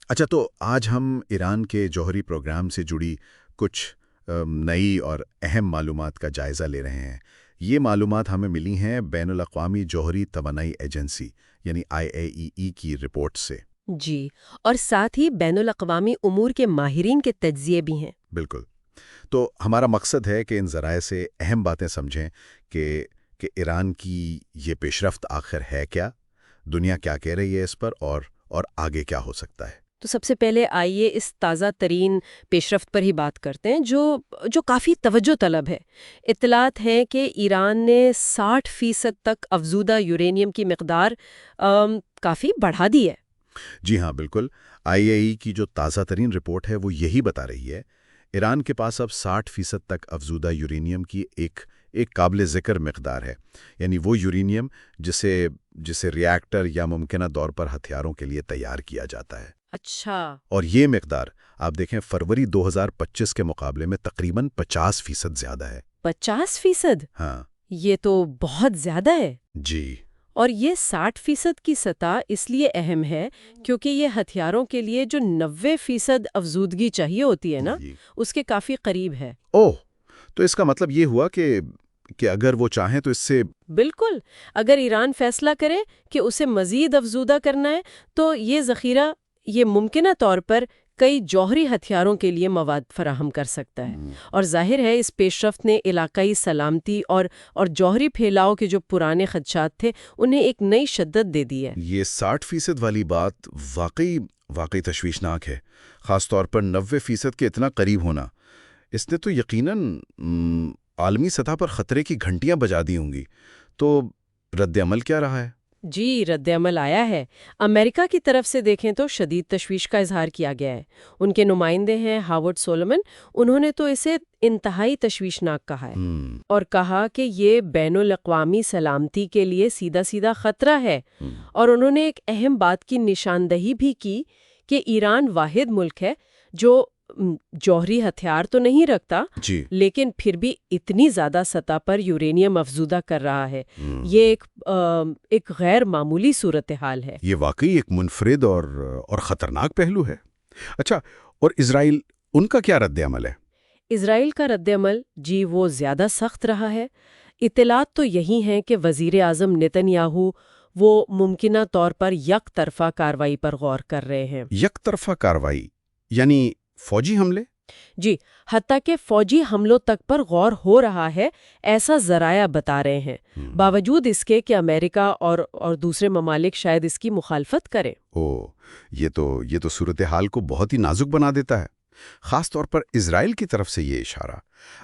اچھا، تو آج ہم ایران کے جوہری پروگرام سے جڑی کچھ نئی اور اہم معلومات کا جائزہ لے رہے ہیں۔ یہ معلومات ہمیں ملی ہیں بین الاقوامی جوہری توانائی ایجنسی یعنی IAEA کی رپورٹ سے۔ جی، اور ساتھ ہی بین الاقوامی امور کے ماہرین کے تجزیے بھی ہیں۔ بالکل۔ تو ہمارا مقصد ہے کہ ان ذرائع سے اہم باتیں سمجھیں کہ ایران کی یہ پیش رفت آخر ہے کیا، دنیا کیا کہہ رہی ہے اس پر، اور آگے کیا ہو سکتا ہے۔ تو سب سے پہلے آئیے اس تازہ ترین پیش رفت پر ہی بات کرتے ہیں جو کافی توجہ طلب ہے۔ اطلاعات ہیں کہ ایران نے 60% تک افزودہ یورینیم کی مقدار کافی بڑھا دی ہے۔ جی ہاں، بالکل۔ IAEA کی جو تازہ ترین رپورٹ ہے وہ یہی بتا رہی ہے۔ ایران کے پاس اب 60% تک افزودہ یورینیم کی ایک قابل ذکر مقدار ہے، یعنی وہ یورینیم جسے ری ایکٹر یا ممکنہ طور پر ہتھیاروں کے لیے تیار کیا جاتا ہے۔ اچھا۔ اور یہ مقدار آپ دیکھیں فروری 2025 کے مقابلے میں تقریباً 50% زیادہ ہے۔ 50%؟ ہاں یہ تو بہت زیادہ ہے۔ جی۔ اور یہ 60% کی سطح اس لیے اہم ہے کیونکہ یہ ہتھیاروں کے لیے جو 90% افزودگی چاہیے ہوتی ہے نا، اس کے کافی قریب ہے۔ اوہ، تو اس کا مطلب یہ ہوا کہ اگر وہ چاہیں تو اس سے… بالکل، اگر ایران فیصلہ کرے کہ اسے مزید افزودہ کرنا ہے تو یہ ذخیرہ یہ ممکنہ طور پر کئی جوہری ہتھیاروں کے لیے مواد فراہم کر سکتا ہے۔ اور ظاہر ہے اس پیش رفت نے علاقائی سلامتی اور جوہری پھیلاؤ کے جو پرانے خدشات تھے انہیں ایک نئی شدت دے دی ہے۔ یہ 60% والی بات واقعی تشویشناک ہے، خاص طور پر 90% کے اتنا قریب ہونا۔ اس نے تو یقیناً عالمی سطح پر خطرے کی گھنٹیاں بجا دی ہوں گی۔ تو رد عمل کیا رہا ہے؟ جی، رد عمل آیا ہے۔ امریکہ کی طرف سے دیکھیں تو شدید تشویش کا اظہار کیا گیا ہے۔ ان کے نمائندے ہیں ہاورڈ سولومن، انہوں نے تو اسے انتہائی تشویشناک کہا ہے اور کہا کہ یہ بین الاقوامی سلامتی کے لیے سیدھا سیدھا خطرہ ہے۔ اور انہوں نے ایک اہم بات کی نشاندہی بھی کی کہ ایران واحد ملک ہے جو جوہری ہتھیار تو نہیں رکھتا، لیکن پھر بھی اتنی زیادہ سطح پر یورینیم افزودہ کر رہا ہے۔ یہ ایک غیر معمولی صورتحال ہے۔ یہ واقعی ایک منفرد اور خطرناک پہلو ہے۔ اچھا، اور اسرائیل، ان کا کیا رد عمل ہے؟ اسرائیل کا رد عمل جی وہ زیادہ سخت رہا ہے۔ اطلاعات تو یہی ہیں کہ وزیر اعظم نیتن یاہو وہ ممکنہ طور پر یک طرفہ کارروائی پر غور کر رہے ہیں۔ یک طرفہ کارروائی یعنی فوجی حملے؟ جی، حتیٰ کہ فوجی حملوں تک پر غور ہو رہا ہے، ایسا ذرائع بتا رہے ہیں، باوجود اس کے کہ امریکہ اور دوسرے ممالک شاید اس کی مخالفت کریں۔ یہ تو صورتحال کو بہت ہی نازک بنا دیتا ہے، خاص طور پر اسرائیل کی طرف سے یہ اشارہ۔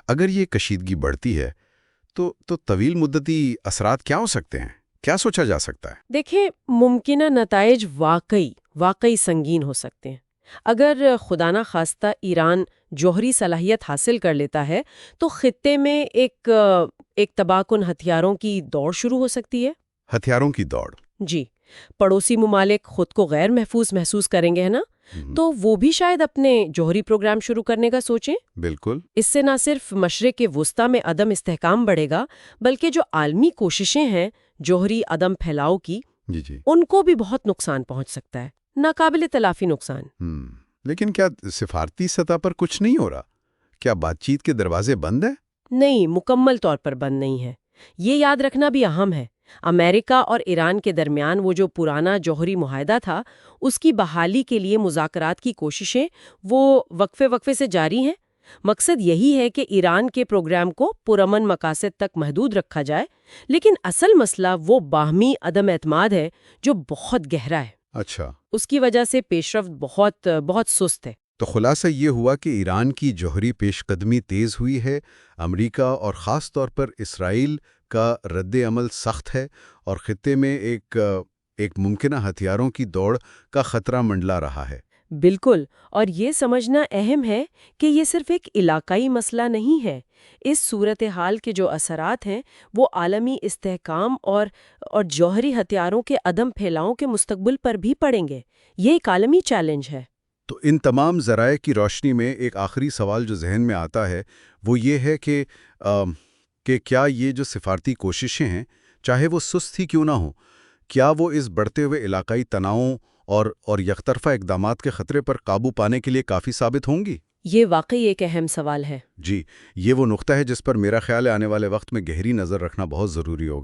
اگر یہ کشیدگی بڑھتی ہے تو طویل مدتی اثرات کیا ہو سکتے ہیں؟ کیا سوچا جا سکتا ہے؟ دیکھیں، ممکنہ نتائج واقعی سنگین ہو سکتے ہیں۔ اگر خدا نہ خواستہ ایران جوہری صلاحیت حاصل کر لیتا ہے تو خطے میں ایک تباہ کن ہتھیاروں کی دوڑ شروع ہو سکتی ہے۔ ہتھیاروں کی دوڑ؟ جی، پڑوسی ممالک خود کو غیر محفوظ محسوس کریں گے، ہے نا، تو وہ بھی شاید اپنے جوہری پروگرام شروع کرنے کا سوچیں۔ بالکل۔ اس سے نہ صرف مشرق وسطیٰ میں عدم استحکام بڑھے گا بلکہ جو عالمی کوششیں ہیں جوہری عدم پھیلاؤ کی، ان کو بھی بہت نقصان پہنچ سکتا ہے، ناقابل تلافی نقصان۔ لیکن کیا سفارتی سطح پر کچھ نہیں ہو رہا؟ کیا بات چیت کے دروازے بند ہیں؟ نہیں، مکمل طور پر بند نہیں ہے۔ یہ یاد رکھنا بھی اہم ہے۔ امریکہ اور ایران کے درمیان وہ جو پرانا جوہری معاہدہ تھا، اس کی بحالی کے لیے مذاکرات کی کوششیں وہ وقفے سے جاری ہیں۔ مقصد یہی ہے کہ ایران کے پروگرام کو پرامن مقاصد تک محدود رکھا جائے، لیکن اصل مسئلہ وہ باہمی عدم اعتماد ہے جو بہت گہرا ہے۔ اچھا، اس کی وجہ سے پیش رفت بہت سست ہے۔ تو خلاصہ یہ ہوا کہ ایران کی جوہری پیش قدمی تیز ہوئی ہے، امریکہ اور خاص طور پر اسرائیل کا رد عمل سخت ہے، اور خطے میں ایک ممکنہ ہتھیاروں کی دوڑ کا خطرہ منڈلا رہا ہے۔ بالکل، اور یہ سمجھنا اہم ہے کہ یہ صرف ایک علاقائی مسئلہ نہیں ہے۔ اس صورتحال کے جو اثرات ہیں وہ عالمی استحکام اور جوہری ہتھیاروں کے عدم پھیلاؤ کے مستقبل پر بھی پڑیں گے۔ یہ ایک عالمی چیلنج ہے۔ تو ان تمام ذرائع کی روشنی میں ایک آخری سوال جو ذہن میں آتا ہے وہ یہ ہے کہ کیا یہ جو سفارتی کوششیں ہیں، چاہے وہ سست ہی کیوں نہ ہوں، کیا وہ اس بڑھتے ہوئے علاقائی تناؤ اور یک طرفہ اقدامات کے خطرے پر قابو پانے کے لیے کافی ثابت ہوں گی؟ یہ واقعی ایک اہم سوال ہے۔ جی، یہ وہ نقطہ ہے جس پر میرا خیال ہے آنے والے وقت میں گہری نظر رکھنا بہت ضروری ہوگا۔